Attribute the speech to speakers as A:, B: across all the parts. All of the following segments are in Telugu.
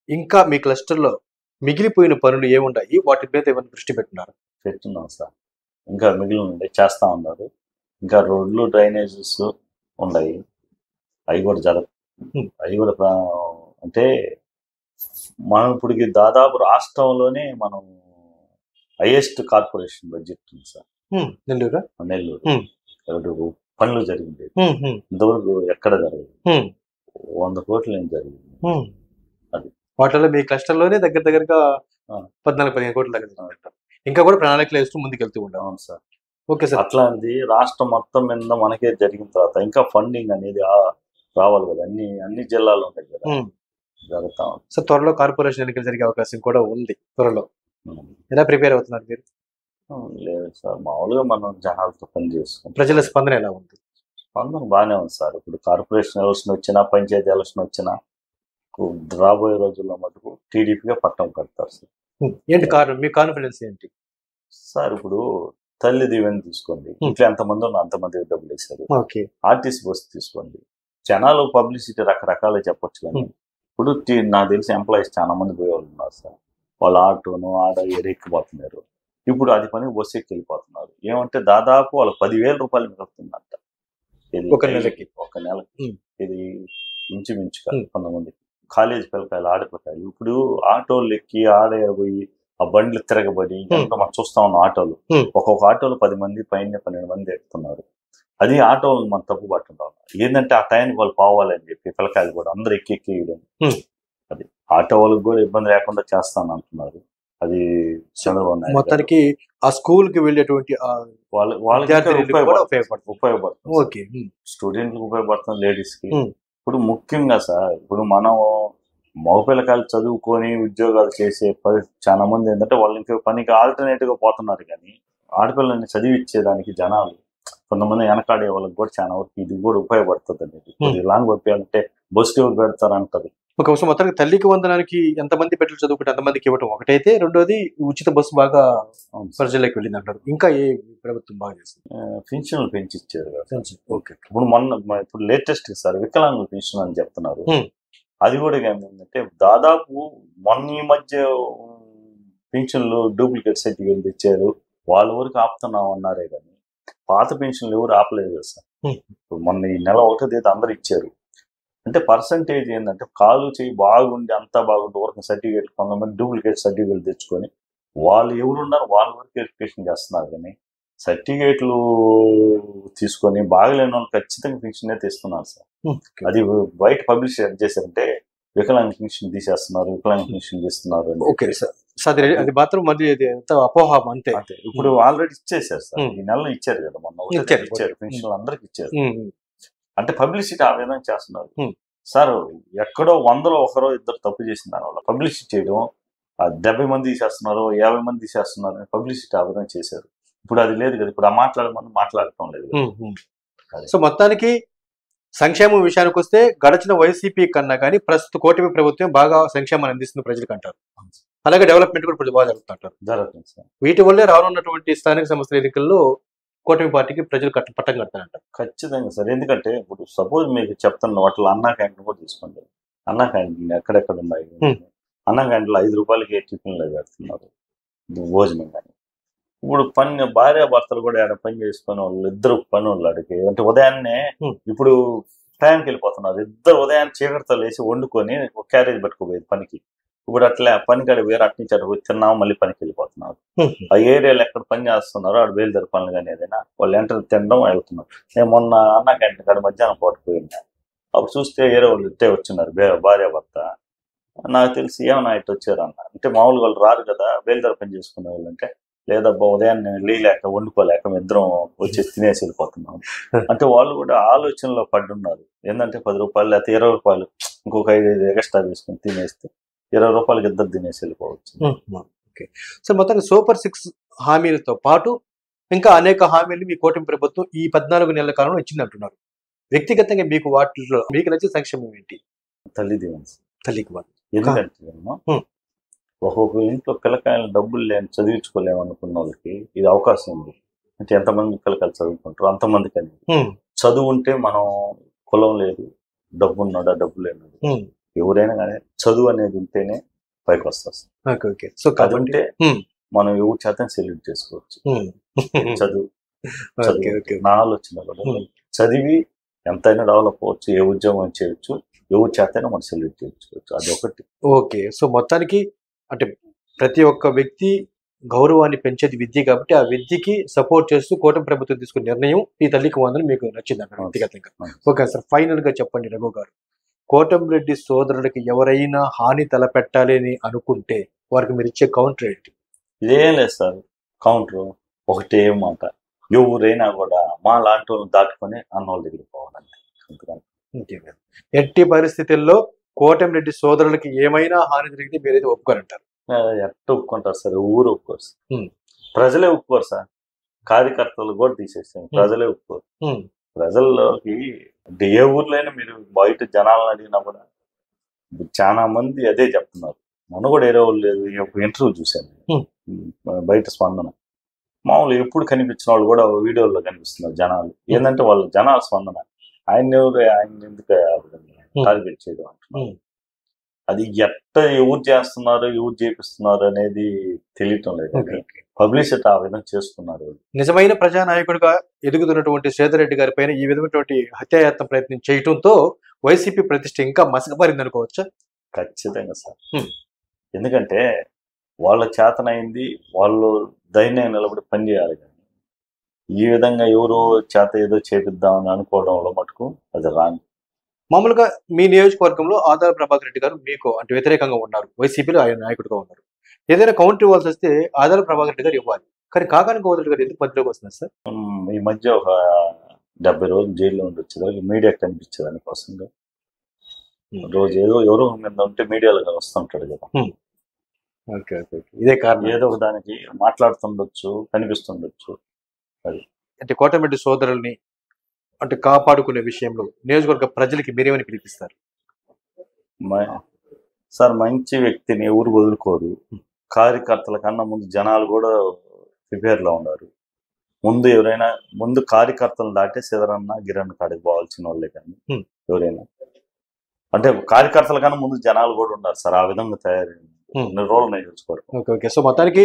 A: ఇంకా మీ క్లస్టర్‌లో మిగిలిపోయిన పనులు ఏముంటాయి? వాటి మీద ఏమైనా దృష్టి పెట్టున్నారా?
B: పెట్టున్నాం సార్. ఇంకా మిగిలి ఉన్నాయి, చేస్తా ఉన్నారు. ఇంకా రోడ్లు, డ్రైనేజెస్ ఉన్నాయి. అవి కూడా అవి కూడా అంటే మనం ఇప్పటికి దాదాపు రాష్ట్రంలోనే మనం హైయెస్ట్ కార్పొరేషన్ బడ్జెట్ ఉంది సార్. నెల్లూరు పనులు జరిగింది ఇంతవరకు ఎక్కడ జరగదు. 100 కోట్లు ఏం జరిగింది.
A: అది వాటిలో మీ క్లస్టర్లోనే దగ్గరగా 14-15 కోట్ల దగ్గర ఇంకా కూడా ప్రణాళికలు వేస్తూ ముందుకెళ్తూ ఉంటాం.
B: అవును సార్.
A: Okay sir.
B: అట్లాంటిది రాష్ట్రం మొత్తం మీద మనకే జరిగిన తర్వాత ఇంకా ఫండింగ్ అనేది రావాలి కదా. అన్ని జిల్లాలు ఉంటాయి కదా, జరుగుతా ఉంది.
A: సో త్వరలో కార్పొరేషన్ ఎన్నికలు జరిగే అవకాశం కూడా ఉంది త్వరలో. ఎలా ప్రిపేర్ అవుతున్నారు మీరు?
B: లేదు సార్, మామూలుగా మనం జనాలతో పని చేసుకుంటాం.
A: ప్రజల స్పందన ఎలా ఉంది?
B: స్పందన బాగానే ఉంది సార్. ఇప్పుడు కార్పొరేషన్ ఎలక్షన్ వచ్చినా, పంచాయతీ ఎలక్షన్ వచ్చినా రాబోయే రోజుల్లో మటుకు టీడీపీగా పట్టం కడతారు సార్.
A: ఏంటి కారణం? మీ కాన్ఫిడెన్స్ ఏంటి
B: సార్? ఇప్పుడు తల్లి దీవెని తీసుకోండి, ఇంట్లో ఎంతమంది ఉన్నా అంతమంది డబ్బులు వేశారు. ఆర్టీసీ బస్సు తీసుకోండి, జనాలు పబ్లిసిటీ రకరకాలు చెప్పొచ్చు కానీ ఇప్పుడు నాకు తెలిసి ఎంప్లాయీస్ చాలా మంది పోయేవాళ్ళు ఉన్నారు సార్. వాళ్ళు ఆటోను ఎక్కిపోతున్నారు. ఇప్పుడు అది పని బస్సు ఎక్కి వెళ్ళిపోతున్నారు. ఏమంటే దాదాపు వాళ్ళు 10,000 రూపాయలు మిగులుతుందంట
A: ఒక నెలకి.
B: ఇది ఇంచుమించుగా కొంతమంది కాలేజీ పిల్లకాయలు, ఆడపిల్లకాయలు ఇప్పుడు ఆటోలు ఎక్కి పోయి ఆ బండ్లు తిరగబడి ఇంకా మనం చూస్తా ఉన్నాం. ఆటోలు ఒక్కొక్క ఆటోలు 10 మంది పైన 12 మంది ఎక్కుతున్నారు. అది ఆటోలు మనం తప్పు పట్టుంటాం. ఏంటంటే ఆ టైంకి వాళ్ళు పోవాలని చెప్పి పిల్లకాయలు కూడా అందరూ ఎక్కియడం, అది ఆటో వాళ్ళకి కూడా ఇబ్బంది లేకుండా చేస్తాను అంటున్నారు. అది
A: మొత్తానికి ఆ స్కూల్ కి వెళ్ళేటువంటి
B: వాళ్ళకి ఉపయోగపడుతుంది, స్టూడెంట్లకు ఉపయోగపడుతుంది, లేడీస్ కి. ఇప్పుడు ముఖ్యంగా సార్, ఇప్పుడు మనం మగపిల్లకాయలు చదువుకొని ఉద్యోగాలు చేసే చాలా మంది ఏంటంటే వాళ్ళు ఇంకా పనికి ఆల్టర్నేట్ గా పోతున్నారు. కానీ ఆడపిల్లల్ని చదివిచ్చేదానికి జనాలు కొంతమంది వెనకాడే వాళ్ళకి కూడా చాలా వరకు ఇది కూడా ఉపయోగపడుతుంది అనేది. లాంగ్ పంపించాలంటే బస్సు ఎవరు పెడతారంటారు.
A: ఒక మొత్తానికి తల్లికి వందనానికి ఎంతమంది బిడ్డలు చదువుకుంటే అంతమందికి ఇవ్వటం ఒకటైతే, రెండోది ఉచిత బస్సు బాగా ప్రజల్లోకి వెళ్ళింది అంటారు. ఇంకా ఏ ప్రభుత్వం బాగా చేస్తుంది?
B: పెన్షన్లు పెంచి ఇచ్చారు కదా. ఇప్పుడు లేటెస్ట్ సార్ వికలాంగుల పెన్షన్ అని చెప్తున్నారు. అది కూడా ఏంటంటే దాదాపు ఈ మధ్య పెన్షన్లు డూప్లికేట్ సర్టిఫికేట్ తెచ్చారు. వాళ్ళ వరకు ఆపుతున్నాం అన్నారే కానీ పాత పెన్షన్లు ఎవరు ఆపలేదు కదా సార్. ఇప్పుడు మొన్న ఈ నెల 1వ తేదీ అందరు ఇచ్చారు. అంటే పర్సంటేజ్ ఏంటంటే కాలు చేయి బాగుండి అంతా బాగుంటే వరకు సర్టిఫికేట్, కొంతమంది డూప్లికేట్ సర్టిఫికేట్ తెచ్చుకొని వాళ్ళు ఎవరున్నారు వాళ్ళ వరకు వెరిఫికేషన్ చేస్తున్నారు. కానీ సర్టిఫికేట్లు తీసుకొని బాగలేని వాళ్ళు ఖచ్చితంగా పెన్షన్ అయితే ఇస్తున్నారు సార్. అది బయట పబ్లిష్ చేశారంటే వికలాంగ పెన్షన్ తీసేస్తున్నారు, వికలాంగ పెన్షన్ చేస్తున్నారు.
A: అది మాత్రం అపోహ అంతే.
B: ఇప్పుడు ఆల్రెడీ ఇచ్చేసారు సార్, ఈ నెలలో ఇచ్చారు కదా, మొన్న ఇచ్చారు పెన్షన్ అందరికి ఇచ్చారు. అంటే పబ్లిసిటీ ఆ విధంగా చేస్తున్నారు సార్. ఎక్కడో 100లో 1 2 తప్పు చేసిన దానివల్ల పబ్లిసిటీ చేయడం 70 మంది తీసేస్తున్నారు, 50 మంది తీసేస్తున్నారు అని పబ్లిసిటీ ఆ విధంగా చేశారు. ఇప్పుడు అది లేదు కదా. ఇప్పుడు ఆ మాట్లాడటం లేదు.
A: సో మొత్తానికి సంక్షేమం విషయానికి వస్తే గడిచిన వైసీపీ కన్నా కానీ ప్రస్తుత కూటమి ప్రభుత్వం బాగా సంక్షేమాన్ని అందిస్తుంది ప్రజలకు అంటారు. అలాగే డెవలప్మెంట్ కూడా ప్రజలు బాగా జరుగుతుంది. వీటి వల్లే రానున్నటువంటి స్థానిక సంస్థల ఎన్నికల్లో కూటమి పార్టీకి ప్రజలు పట్టం కడతారంట.
B: ఖచ్చితంగా సార్. ఎందుకంటే ఇప్పుడు సపోజ్ మీకు చెప్తున్న వాటిలో అన్నా క్యాంటీన్ కూడా తీసుకోండి. అన్నా క్యాంటీన్ ఎక్కడెక్కడ ఉన్నాయి. అన్నా క్యాంటీన్లో 5 రూపాయలకి టిఫిన్లు పెడుతున్నారు, భోజనం. కానీ ఇప్పుడు భార్య భర్తలు కూడా పని చేసుకుని వాళ్ళు ఇద్దరు పని వాళ్ళకి అంటే ఉదయాన్నే ఇప్పుడు టైంకి వెళ్ళిపోతున్నారు. ఇద్దరు ఉదయాన్నే చీకటితో లేచి వండుకొని ఒక క్యారేజ్ పట్టుకోపోయేది పనికి. ఇప్పుడు అట్లా పని కాడ వేరే అట్నుంచి పోయి తిన్నాము, మళ్ళీ పనికి వెళ్ళిపోతున్నారు. ఆ ఏరియాలో ఎక్కడ పని చేస్తున్నారో ఆడ బయలుదేరి పనులు కానీ ఏదైనా వాళ్ళు వెంటనే తినడం వెళ్తున్నారు. నేను మొన్న అన్నా క్యాంటీన్ కాడ మధ్యాహ్నం పోకపోయినా అప్పుడు చూస్తే వేరే వాళ్ళు ఇట్టే వచ్చినారు, భార్య భర్త. నాకు తెలిసి ఏమన్నా ఇటు వచ్చారు అన్న అంటే మామూలు వాళ్ళు రారు కదా బయలుదేరి పని చేసుకునే వాళ్ళు. అంటే లేదబ్బా ఉదయాన్నే లేక వండుకోలేక ఇద్దరం వచ్చి తినేసి వెళ్ళిపోతున్నాం అంటే వాళ్ళు కూడా ఆలోచనలో పడ్డున్నారు. ఏంటంటే 10 రూపాయలు లేకపోతే 20 రూపాయలు ఇంకొక 5 ఎక్స్ట్రా తీసుకుని తినేస్తే 20 రూపాయలకి ఇద్దరు తినేసి వెళ్ళిపోవచ్చు.
A: సో మొత్తానికి సూపర్ 6 హామీలతో పాటు ఇంకా అనేక హామీలు మీ కూటమి ప్రభుత్వం ఈ 14 నెలల కాలంలో ఇచ్చింది అంటున్నారు. వ్యక్తిగతంగా మీకు వాటిలో మీకు నచ్చే సంక్షేమం ఏంటి? తల్లికి
B: ఎందుకంటే ఒక్కొక్క ఇంట్లో పిల్లకాయలు డబ్బులు లేని చదివించుకోలేమనుకున్న వాళ్ళకి ఇది అవకాశం ఉంది. అంటే ఎంతమంది పిల్లకాయలు చదువుకుంటారు అంతమందికి అని. చదువు ఉంటే మనం కులం లేదు, డబ్బు ఉన్నాడా డబ్బు లేనాడు ఎవరైనా కానీ చదువు అనేది ఉంటేనే పైకి వస్తారు సార్.
A: Okay okay. సో
B: అది
A: కాబట్టి
B: ఉంటే మనం ఎవరి చేత సెల్యూట్ చేసుకోవచ్చు. చదువు
A: ఓకే
B: చదువు
A: ఓకే.
B: నా ఆలోచన కూడా చదివి ఎంతైనా డెవలప్ అవ్వచ్చు, ఏ ఉద్యోగం చేయొచ్చు, ఎవరి చేతైనా మనం సెల్యూట్ చేసుకోవచ్చు. అది ఒకటి.
A: ఓకే. సో మొత్తానికి అంటే ప్రతి ఒక్క వ్యక్తి గౌరవాన్ని పెంచేది విద్య కాబట్టి ఆ విద్యకి సపోర్ట్ చేస్తూ కూటమి ప్రభుత్వం తీసుకున్న నిర్ణయం ఈ తల్లికి వందనం మీకు నచ్చిందంటారు వ్యక్తిగతంగా. ఓకే సార్, ఫైనల్ గా చెప్పండి రఘు గారు, కోటంరెడ్డి సోదరులకి ఎవరైనా హాని తలపెట్టాలి అని అనుకుంటే వారికి మీరు ఇచ్చే కౌంటర్ ఏంటి?
B: ఇదేం లేదు సార్, కౌంటర్ ఒకటే మాట, ఎవరైనా కూడా మా లాంటి వాళ్ళని దాటుకొని అన్నోళ్ళ దగ్గరికి పోవాలంటే.
A: ఎట్టి పరిస్థితుల్లో కోటంరెడ్డి సోదరులకి ఏమైనా హాని జరిగితే మీరైతే ఒప్పుకోరంటారు?
B: ఎట్ట ఒప్పుకుంటారు సార్, ఊరు ఒప్పుకోరు సార్, ప్రజలే ఒప్పుకోరు సార్, కార్యకర్తలు కూడా తీసేస్తాం, ప్రజలే ఒప్పుకోరు. ప్రజల్లోకి అంటే ఏ ఊర్లైనా మీరు బయట జనాలను అడిగినా కూడా చాలా మంది అదే చెప్తున్నారు. మొన్న కూడా ఏరే వాళ్ళు లేదు, ఇంటర్వ్యూ చూశాను బయట స్పందన, మామూలు ఎప్పుడు కనిపించిన వాళ్ళు కూడా వీడియోల్లో కనిపిస్తున్నారు జనాలు. ఏంటంటే వాళ్ళ జనాల స్పందన, ఆయన ఎందుకు టార్గెట్ చేయడం అంటున్నారు. అది ఎట్ట ఎవరు చేస్తున్నారు, ఎవరు చేపిస్తున్నారు అనేది తెలియటం లేదు. పబ్లిసిటీ ఆ విధంగా చేస్తున్నారు.
A: నిజమైన ప్రజానాయకుడిగా ఎదుగుతున్నటువంటి సేదరెడ్డి గారి పైన ఈ విధమైనటువంటి హత్యాయత్న ప్రయత్నం చేయటంతో వైసీపీ ప్రతిష్ట ఇంకా మసకబారింది అనుకోవచ్చా?
B: ఖచ్చితంగా సార్. ఎందుకంటే వాళ్ళ చేతనైంది వాళ్ళు ధైర్యంగా నిలబడి పనిచేయాలి, కానీ ఈ విధంగా ఎవరో చేత ఏదో చేపిద్దామని అనుకోవడంలో మటుకు అది రాంగ్.
A: మామూలుగా మీ నియోజకవర్గంలో ఆదాల ప్రభాకర్ రెడ్డి గారు మీకు అంటే వ్యతిరేకంగా ఉన్నారు, వైసీపీలో ఆయన నాయకుడిగా ఉన్నారు. ఏదైనా కౌంటర్ ఇవ్వాల్సి వస్తే ఆదాల ప్రభాకర్ రెడ్డి గారు ఇవ్వాలి, కానీ కాకాని గోవర్ధన్ గారు ఎందుకు మధ్యలోకి వస్తున్నారు సార్?
B: ఈ మధ్య ఒక 70 రోజులు జైల్లో ఉండి వచ్చేదానికి మీడియా కనిపించేదాని కోసం రోజు ఏదో ఎవరో మీద ఉంటే మీడియాలో వస్తుంటాడు కదా.
A: ఓకే ఓకే, ఇదే కారణం.
B: ఏదో ఒక దానికి మాట్లాడుతుండొచ్చు, కనిపిస్తుండొచ్చు. అది
A: అంటే కోటమిరెడ్డి సోదరుల్ని అంటే కాపాడుకునే విషయంలో నియోజకవర్గ ప్రజలకి మీరేమని పిలిపిస్తారు?
B: సార్, మంచి వ్యక్తిని ఊరు వదులుకోరు, కార్యకర్తల కన్నా ముందు జనాలు కూడా ప్రిపేర్లో ఉన్నారు. ముందు కార్యకర్తలు దాటే సిదరన్న గిరన్న కాడికి పోవాల్సిన వాళ్ళే, కానీ ఎవరైనా అంటే కార్యకర్తల కన్నా ముందు జనాలు కూడా ఉన్నారు సార్. ఆ విధంగా తయారైంది రోజులు నేర్చుకోరు.
A: Okay okay. సో మొత్తానికి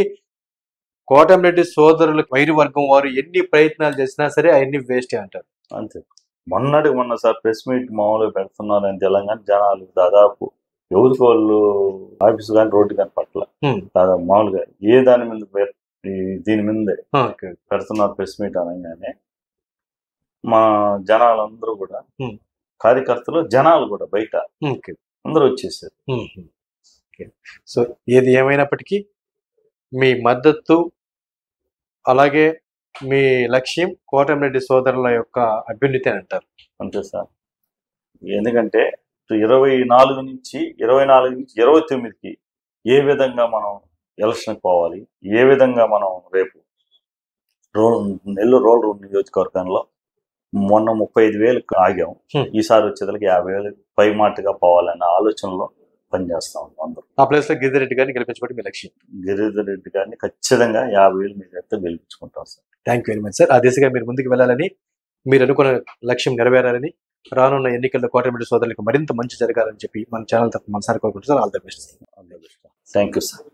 A: కోటమిరెడ్డి సోదరుల వైరు వర్గం వారు ఎన్ని ప్రయత్నాలు చేసినా సరే అవన్నీ వేస్ట్ అంటారు.
B: అంతే. మొన్న సార్ ప్రెస్ మీట్ మామూలుగా పెడుతున్నారు అని తెలంగాణ జనాలు దాదాపు ఎవరికి వాళ్ళు ఆఫీస్ కానీ రోడ్డు కానీ పట్ల దాదాపు మామూలుగా ఏ దాని మీద దీని మీదే పెడుతున్నారు ప్రెస్ మీట్ అనగానే మా జనాలందరూ కూడా కార్యకర్తలు జనాలు కూడా బయట అందరూ వచ్చేసారు.
A: సో ఏది ఏమైనప్పటికీ మీ మద్దతు అలాగే మీ లక్ష్యం కోటమిరెడ్డి సోదరుల యొక్క అభ్యున్నతి అంటారు.
B: అంతే సార్. ఎందుకంటే 24 నుంచి 29కి ఏ విధంగా మనం ఎలక్షన్ పోవాలి, ఏ విధంగా మనం రేపు నెల్లూరు రోడ్ నియోజకవర్గంలో మొన్న 35,000 ఆగాం, ఈసారి వచ్చేదానికి 50,000 పై మాటగా పోవాలన్న ఆలోచనలో పనిచేస్తాం అందరూ.
A: ఆ ప్లేస్ లో గిరిధర్ గారిని గెలిపించుకోవడం మీ లక్ష్యం?
B: గిరిధర్ రెడ్డి గారిని ఖచ్చితంగా 50,000 మీదైతే గెలిపించుకుంటాం sir.
A: Thank you very much sir. ఆ దిశగా మీరు ముందుకు వెళ్ళాలని, మీరు అనుకున్న లక్ష్యం నెరవేరాలని, రానున్న ఎన్నికల్లో కోటమిరెడ్డి సోదరులకు మరింత మంచి జరగాలని చెప్పి మన ఛానల్ తరఫున మనసారి కోరుకుంటున్నారు. All the best.
B: Thank you sir.